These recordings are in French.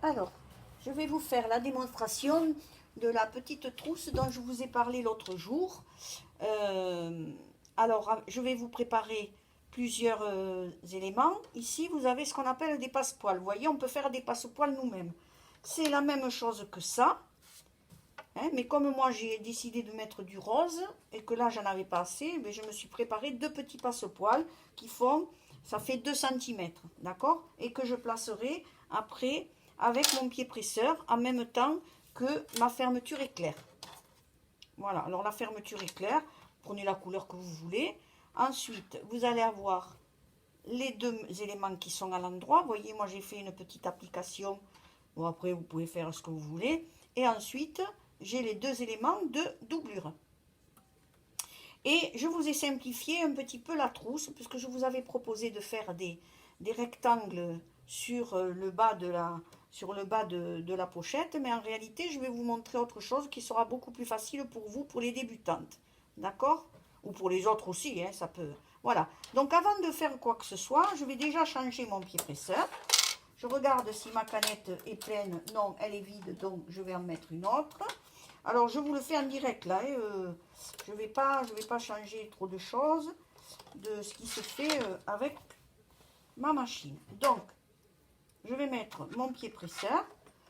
Alors, je vais vous faire la démonstration de la petite trousse dont je vous ai parlé l'autre jour. Euh, alors, je vais vous préparer plusieurs éléments. Ici, vous avez ce qu'on appelle des passepoils. Vous voyez, on peut faire des passepoils nous-mêmes. C'est la même chose que ça, hein, mais comme moi j'ai décidé de mettre du rose et que là j'en avais pas assez, mais je me suis préparé deux petits passepoils qui font, ça fait 2 centimètres, d'accord? Et que je placerai après avec mon pied presseur en même temps que ma fermeture éclair. Voilà, alors la fermeture éclair, prenez la couleur que vous voulez. Ensuite, vous allez avoir les deux éléments qui sont à l'endroit. Vous voyez, moi j'ai fait une petite application. Bon, après, vous pouvez faire ce que vous voulez. Et ensuite, j'ai les deux éléments de doublure. Et je vous ai simplifié un petit peu la trousse, puisque je vous avais proposé de faire des rectangles sur le bas de la pochette, mais en réalité, je vais vous montrer autre chose qui sera beaucoup plus facile pour vous, pour les débutantes. D'accord? Ou pour les autres aussi, hein, ça peut... Voilà. Donc, avant de faire quoi que ce soit, je vais déjà changer mon pied presseur. Je regarde si ma canette est pleine. Non, elle est vide, donc je vais en mettre une autre. Alors, je vous le fais en direct, là. Je vais pas changer trop de choses de ce qui se fait avec ma machine. Donc, je vais mettre mon pied presseur.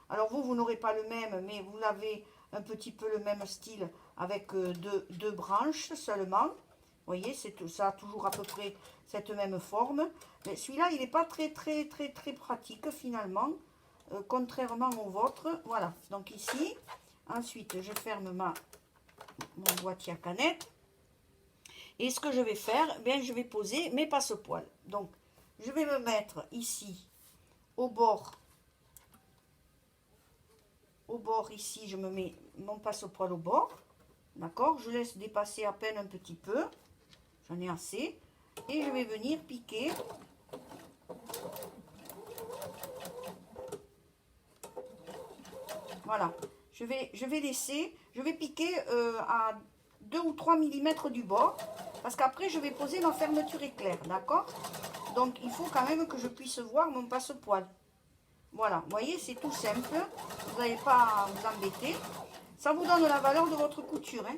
Alors, vous n'aurez pas le même, mais vous avez un petit peu le même style avec deux branches seulement. Vous voyez, ça a toujours à peu près cette même forme. Mais celui-là, il n'est pas très pratique finalement, contrairement au vôtre. Voilà, donc ici, ensuite, je ferme mon boîtier à canettes. Et ce que je vais faire, bien, je vais poser mes passepoils. Donc, je vais me mettre ici, au bord ici, je me mets mon passepoil au bord. D'accord? Je laisse dépasser à peine un petit peu. J'en ai assez. Et je vais venir piquer. Voilà. Je vais laisser, je vais piquer à 2 ou 3 mm du bord. Parce qu'après, je vais poser ma fermeture éclair. D'accord? Donc, il faut quand même que je puisse voir mon passepoil. Voilà. Vous voyez, c'est tout simple. Vous n'avez pas à vous embêter. Ça vous donne la valeur de votre couture. Hein.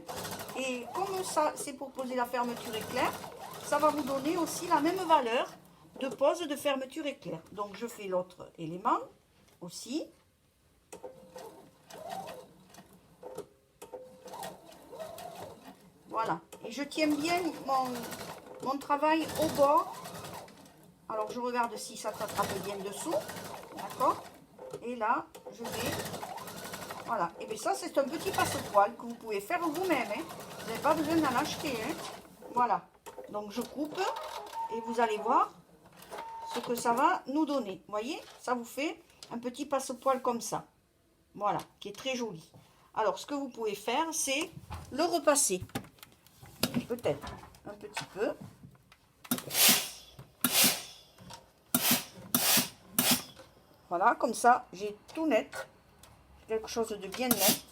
Et comme ça, c'est pour poser la fermeture éclair, ça va vous donner aussi la même valeur de pose de fermeture éclair. Donc, je fais l'autre élément aussi. Voilà. Et je tiens bien mon travail au bord. Alors, je regarde si ça t'attrape bien dessous. D'accord? Et là, je vais... Voilà. Et bien ça, c'est un petit passepoil que vous pouvez faire vous-même. Hein. Vous n'avez pas besoin d'en acheter. Hein. Voilà. Donc, je coupe. Et vous allez voir ce que ça va nous donner. Vous voyez? Ça vous fait un petit passepoil comme ça. Voilà. Qui est très joli. Alors, ce que vous pouvez faire, c'est le repasser. Peut-être un petit peu. Voilà, comme ça, j'ai tout net. Quelque chose de bien net.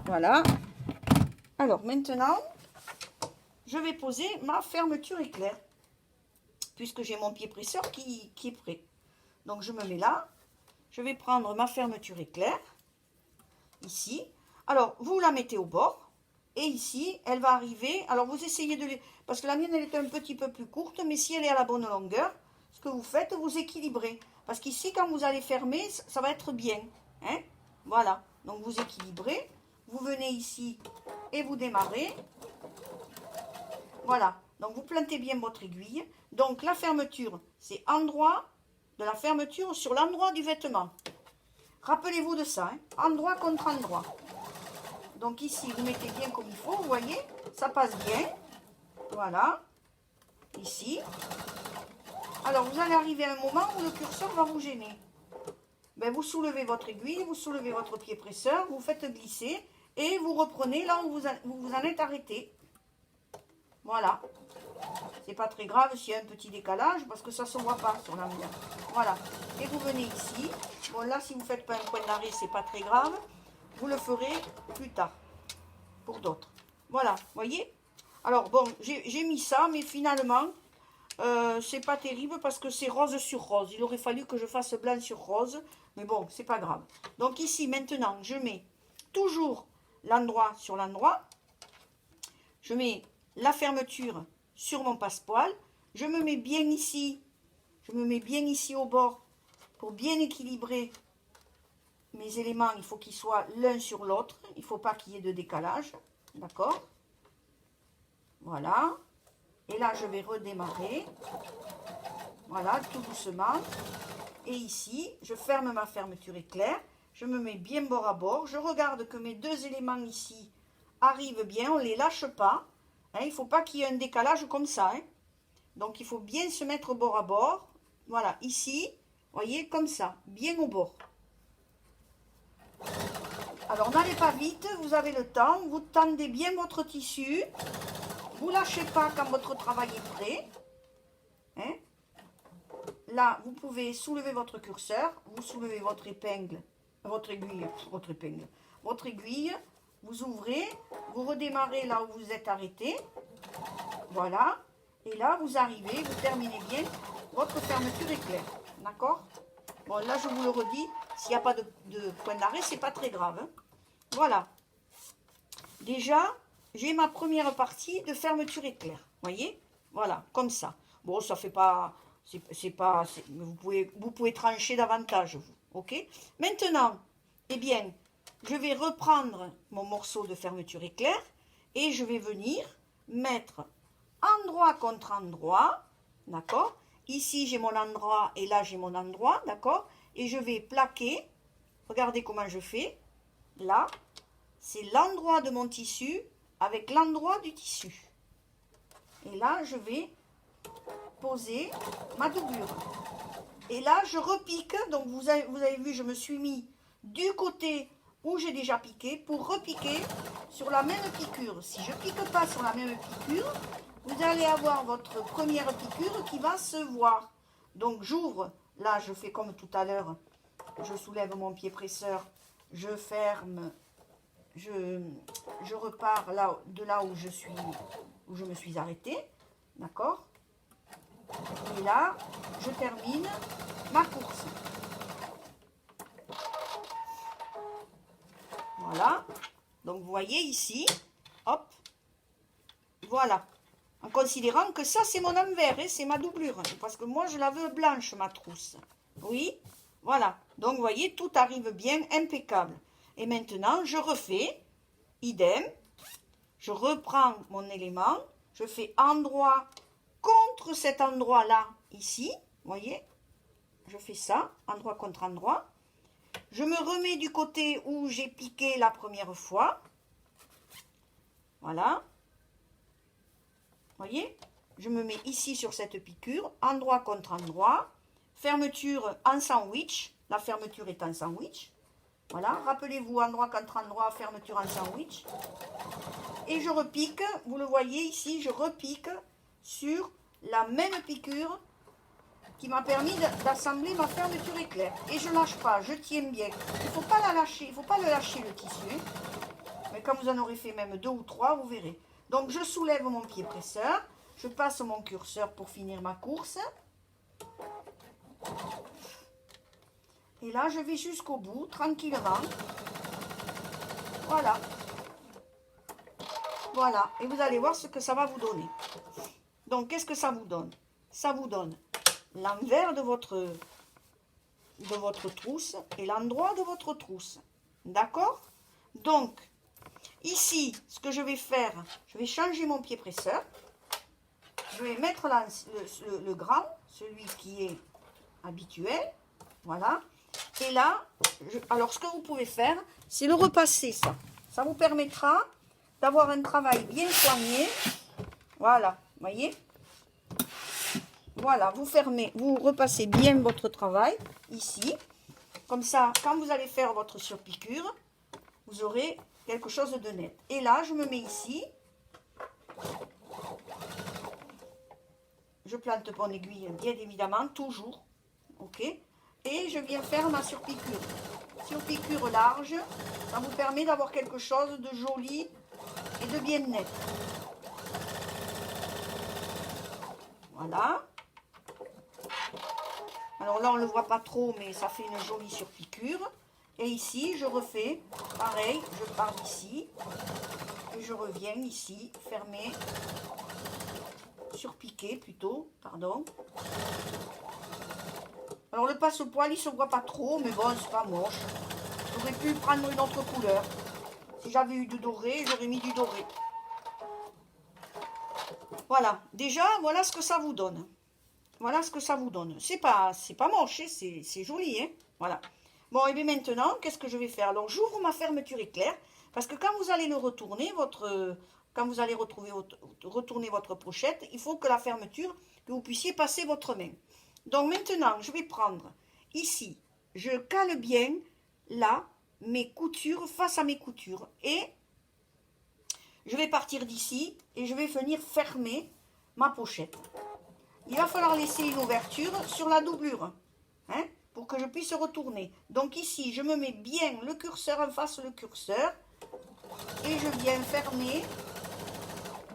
Voilà. Alors, maintenant, je vais poser ma fermeture éclair. Puisque j'ai mon pied presseur qui est prêt. Donc, je me mets là. Je vais prendre ma fermeture éclair. Ici. Alors, vous la mettez au bord. Et ici, elle va arriver. Alors, vous essayez de les... Parce que la mienne, elle est un petit peu plus courte. Mais si elle est à la bonne longueur, ce que vous faites, vous équilibrez. Parce qu'ici, quand vous allez fermer, ça va être bien. Hein? Voilà. Donc, vous équilibrez. Vous venez ici et vous démarrez. Voilà. Donc, vous plantez bien votre aiguille. Donc, la fermeture, c'est endroit de la fermeture sur l'endroit du vêtement. Rappelez-vous de ça. Hein? Endroit contre endroit. Donc ici, vous mettez bien comme il faut, vous voyez, ça passe bien. Voilà. Ici. Alors, vous allez arriver à un moment où le curseur va vous gêner. Ben, vous soulevez votre aiguille, vous soulevez votre pied presseur, vous faites glisser et vous reprenez là où vous en êtes arrêté. Voilà. C'est pas très grave s'il y a un petit décalage parce que ça ne se voit pas sur la mienne. Voilà. Et vous venez ici. Bon, là, si vous ne faites pas un point d'arrêt, c'est pas très grave. Vous le ferez plus tard pour d'autres. Voilà, voyez. Alors bon, j'ai mis ça, mais finalement, c'est pas terrible parce que c'est rose sur rose. Il aurait fallu que je fasse blanc sur rose, mais bon, c'est pas grave. Donc ici, maintenant, je mets toujours l'endroit sur l'endroit. Je mets la fermeture sur mon passepoil. Je me mets bien ici. Je me mets bien ici au bord pour bien équilibrer mes éléments. Il faut qu'ils soient l'un sur l'autre. Il ne faut pas qu'il y ait de décalage. D'accord? Voilà. Et là, je vais redémarrer. Voilà, tout doucement. Et ici, je ferme ma fermeture éclair. Je me mets bien bord à bord. Je regarde que mes deux éléments ici arrivent bien. On ne les lâche pas. Hein, il ne faut pas qu'il y ait un décalage comme ça. Hein. Donc, il faut bien se mettre bord à bord. Voilà, ici, voyez, comme ça, bien au bord. Alors, n'allez pas vite, vous avez le temps. Vous tendez bien votre tissu. Vous ne lâchez pas quand votre travail est prêt. Hein? Là, vous pouvez soulever votre curseur. Vous soulevez votre épingle, votre aiguille, vous ouvrez, vous redémarrez là où vous êtes arrêté. Voilà. Et là, vous arrivez, vous terminez bien votre fermeture éclair. D'accord? Bon, là, je vous le redis, s'il n'y a pas de point d'arrêt, c'est pas très grave. Hein. Voilà. Déjà, j'ai ma première partie de fermeture éclair. Voyez? Voilà, comme ça. Bon, ça fait pas... vous pouvez trancher davantage, vous. Ok? Maintenant, eh bien, je vais reprendre mon morceau de fermeture éclair et je vais venir mettre endroit contre endroit, d'accord? Ici, j'ai mon endroit et là, j'ai mon endroit, d'accord? Et je vais plaquer, regardez comment je fais, là, c'est l'endroit de mon tissu avec l'endroit du tissu. Et là, je vais poser ma doublure. Et là, je repique, donc vous avez vu, je me suis mis du côté où j'ai déjà piqué pour repiquer sur la même piqûre. Si je ne pique pas sur la même piqûre, vous allez avoir votre première piqûre qui va se voir. Donc j'ouvre, là je fais comme tout à l'heure, je soulève mon pied presseur, je ferme, je repars là, de là où je me suis arrêtée, d'accord? Et là, je termine ma course. Voilà. Donc vous voyez ici, hop, voilà. En considérant que ça, c'est mon envers, hein, c'est ma doublure. Parce que moi, je la veux blanche, ma trousse. Oui, voilà. Donc, vous voyez, tout arrive bien, impeccable. Et maintenant, je refais, idem. Je reprends mon élément. Je fais endroit contre cet endroit-là, ici. Vous voyez, je fais ça, endroit contre endroit. Je me remets du côté où j'ai piqué la première fois. Voilà. Voyez, je me mets ici sur cette piqûre, endroit contre endroit, fermeture en sandwich, la fermeture est en sandwich, voilà, rappelez-vous, endroit contre endroit, fermeture en sandwich, et je repique, vous le voyez ici, je repique sur la même piqûre qui m'a permis d'assembler ma fermeture éclair, et je ne lâche pas, je tiens bien, il ne faut pas la lâcher, il ne faut pas le lâcher le tissu, mais quand vous en aurez fait même 2 ou 3, vous verrez. Donc, je soulève mon pied presseur. Je passe mon curseur pour finir ma course. Et là, je vais jusqu'au bout, tranquillement. Voilà. Voilà. Et vous allez voir ce que ça va vous donner. Donc, qu'est-ce que ça vous donne? Ça vous donne l'envers de votre trousse et l'endroit de votre trousse. D'accord? Donc, ici, ce que je vais faire, je vais changer mon pied presseur. Je vais mettre là le grand, celui qui est habituel. Voilà. Et là, alors ce que vous pouvez faire, c'est le repasser ça. Ça vous permettra d'avoir un travail bien soigné. Voilà, vous voyez? Voilà, vous fermez, vous repassez bien votre travail ici. Comme ça, quand vous allez faire votre surpiqûre, vous aurez quelque chose de net. Et là, je me mets ici. Je plante mon aiguille, bien évidemment, toujours. Ok. Et je viens faire ma surpiqûre. Surpiqûre large, ça vous permet d'avoir quelque chose de joli et de bien net. Voilà. Alors là, on ne le voit pas trop, mais ça fait une jolie surpiqûre. Et ici, je refais pareil. Je pars d'ici. Et je reviens ici, fermer. Surpiquer plutôt, pardon. Alors le passe-poil, il se voit pas trop, mais bon, c'est pas moche. J'aurais pu prendre une autre couleur. Si j'avais eu du doré, j'aurais mis du doré. Voilà, déjà, voilà ce que ça vous donne. Voilà ce que ça vous donne. C'est pas moche, hein, c'est joli, hein. Voilà. Bon, et bien maintenant, qu'est-ce que je vais faire? Alors, j'ouvre ma fermeture éclair, parce que quand vous allez le retourner, quand vous allez retourner votre pochette, il faut que la fermeture, que vous puissiez passer votre main. Donc maintenant, je vais prendre ici, je cale bien là, mes coutures face à mes coutures. Et je vais partir d'ici et je vais venir fermer ma pochette. Il va falloir laisser une ouverture sur la doublure, hein, pour que je puisse retourner. Donc ici, je me mets bien le curseur en face le curseur et je viens fermer.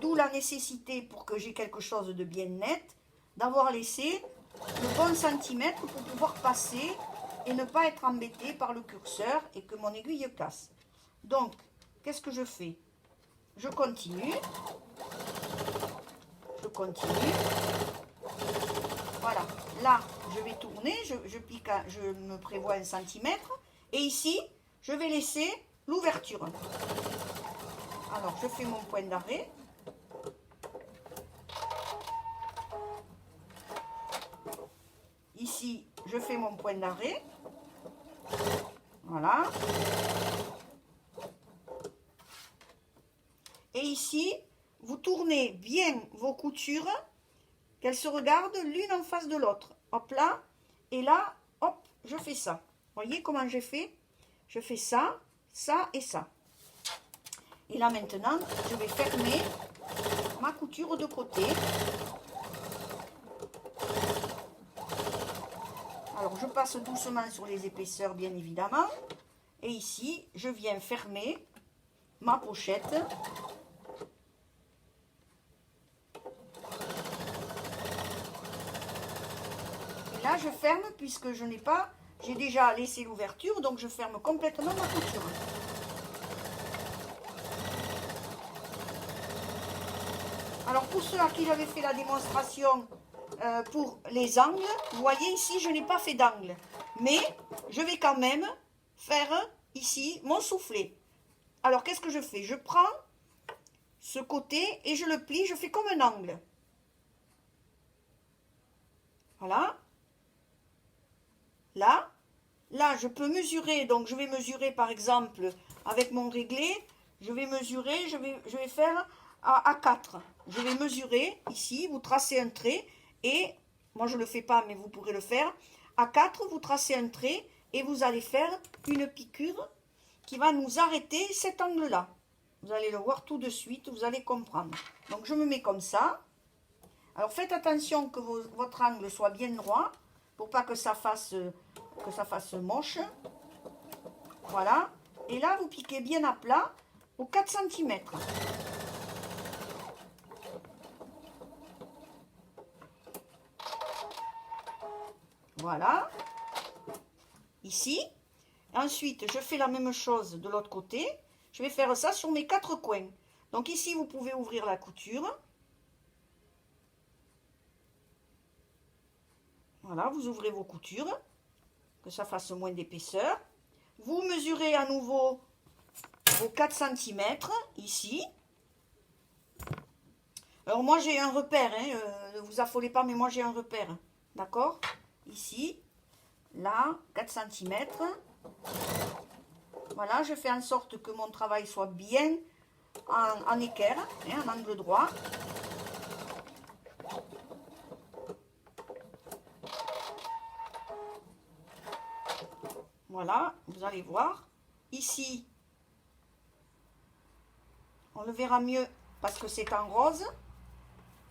D'où la nécessité, pour que j'ai quelque chose de bien net, d'avoir laissé le bon centimètre pour pouvoir passer et ne pas être embêté par le curseur et que mon aiguille casse. Donc, qu'est-ce que je fais? Je continue. Je continue. Voilà. Là, je vais tourner. Je pique, je me prévois 1 centimètre. Et ici, je vais laisser l'ouverture. Alors, je fais mon point d'arrêt. Ici, je fais mon point d'arrêt. Voilà. Et ici, vous tournez bien vos coutures, qu'elles se regardent l'une en face de l'autre. Hop là. Et là, hop, je fais ça. Voyez comment j'ai fait? Je fais ça, ça et ça. Et là maintenant, je vais fermer ma couture de côté. Alors, je passe doucement sur les épaisseurs, bien évidemment. Et ici, je viens fermer ma pochette. Et là, je ferme puisque je n'ai pas... J'ai déjà laissé l'ouverture, donc je ferme complètement ma couture. Alors, pour ceux à qui j'avais fait la démonstration... pour les angles, vous voyez ici, je n'ai pas fait d'angle. Mais je vais quand même faire ici mon soufflet. Alors, qu'est-ce que je fais? Je prends ce côté et je le plie, je fais comme un angle. Voilà. Là. Là, je peux mesurer. Donc, je vais mesurer, par exemple, avec mon réglé. Je vais mesurer, je vais faire à 4. Je vais mesurer ici, vous tracez un trait. Et, moi je ne le fais pas, mais vous pourrez le faire. À 4, vous tracez un trait et vous allez faire une piqûre qui va nous arrêter cet angle-là. Vous allez le voir tout de suite, vous allez comprendre. Donc, je me mets comme ça. Alors, faites attention que votre angle soit bien droit pour pas que ça fasse moche. Voilà. Et là, vous piquez bien à plat aux 4 cm. Voilà, ici. Ensuite, je fais la même chose de l'autre côté. Je vais faire ça sur mes 4 coins. Donc ici, vous pouvez ouvrir la couture. Voilà, vous ouvrez vos coutures, que ça fasse moins d'épaisseur. Vous mesurez à nouveau vos 4 cm, ici. Alors moi, j'ai un repère, hein, ne vous affolez pas, mais moi j'ai un repère. D'accord? Ici, là, 4 cm. Voilà, je fais en sorte que mon travail soit bien en équerre, hein, en angle droit. Voilà, vous allez voir. Ici, on le verra mieux parce que c'est en rose.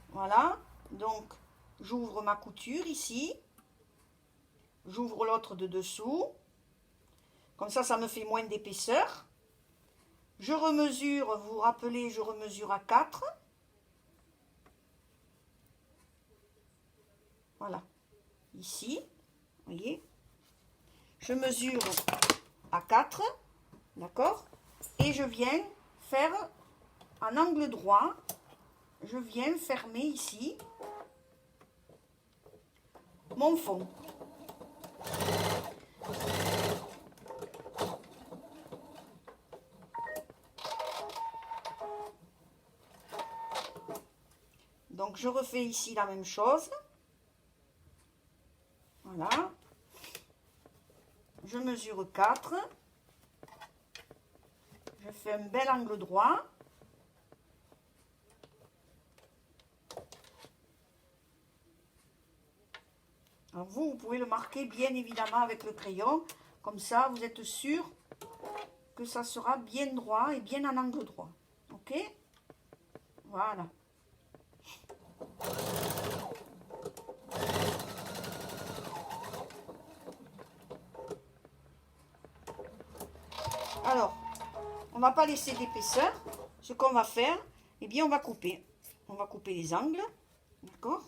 Voilà, donc j'ouvre ma couture ici. J'ouvre l'autre de dessous. Comme ça me fait moins d'épaisseur. Je remesure, vous vous rappelez, je remesure à 4. Voilà. Ici, vous voyez. Je mesure à 4, d'accord? Et je viens faire un angle droit. Je viens fermer ici mon fond. Donc je refais ici la même chose. Voilà. Je mesure 4. Je fais un bel angle droit. Alors vous pouvez le marquer bien évidemment avec le crayon. Comme ça, vous êtes sûr que ça sera bien droit et bien en angle droit. Ok? Voilà. Alors, on va pas laisser d'épaisseur. Ce qu'on va faire, eh bien, on va couper. On va couper les angles. D'accord?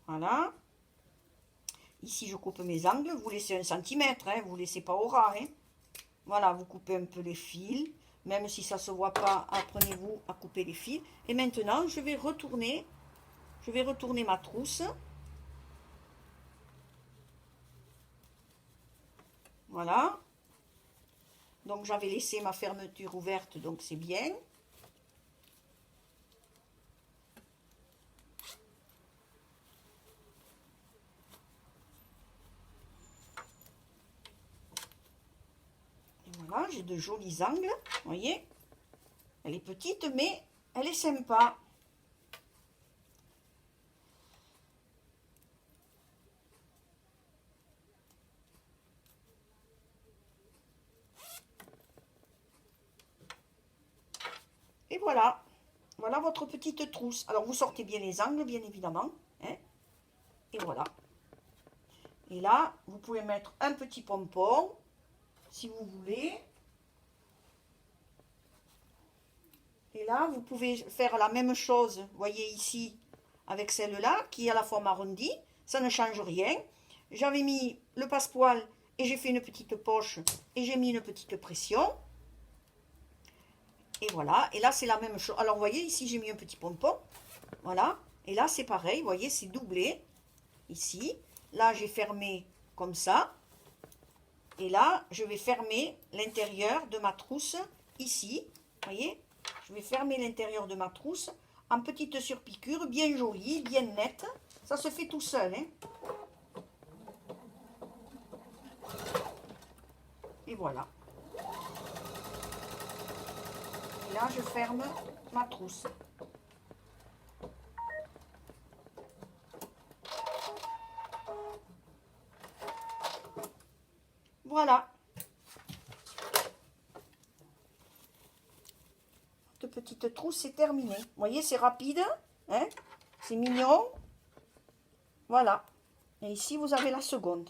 Voilà. Ici, je coupe mes angles. Vous laissez 1 centimètre, hein, vous ne laissez pas au ras. Hein. Voilà, vous coupez un peu les fils. Même si ça ne se voit pas, apprenez-vous à couper les fils. Et maintenant, je vais retourner ma trousse. Voilà. Donc, j'avais laissé ma fermeture ouverte, donc c'est bien. Voilà, j'ai de jolis angles, vous voyez. Elle est petite, mais elle est sympa. Et voilà. Voilà votre petite trousse. Alors, vous sortez bien les angles, bien évidemment. Hein. Et voilà. Et là, vous pouvez mettre un petit pompon, si vous voulez. Et là, vous pouvez faire la même chose, vous voyez ici, avec celle-là, qui est à la forme arrondie. Ça ne change rien. J'avais mis le passepoil et j'ai fait une petite poche et j'ai mis une petite pression. Et voilà. Et là, c'est la même chose. Alors, vous voyez, ici, j'ai mis un petit pompon. Voilà. Et là, c'est pareil. Vous voyez, c'est doublé. Ici. Là, j'ai fermé comme ça. Et là, je vais fermer l'intérieur de ma trousse ici. Vous voyez? Je vais fermer l'intérieur de ma trousse en petite surpiqûre, bien jolie, bien nette. Ça se fait tout seul. Hein. Et voilà. Et là, je ferme ma trousse. Voilà. Cette petite trousse, c'est terminé. Vous voyez, c'est rapide. Hein, c'est mignon. Voilà. Et ici, vous avez la seconde.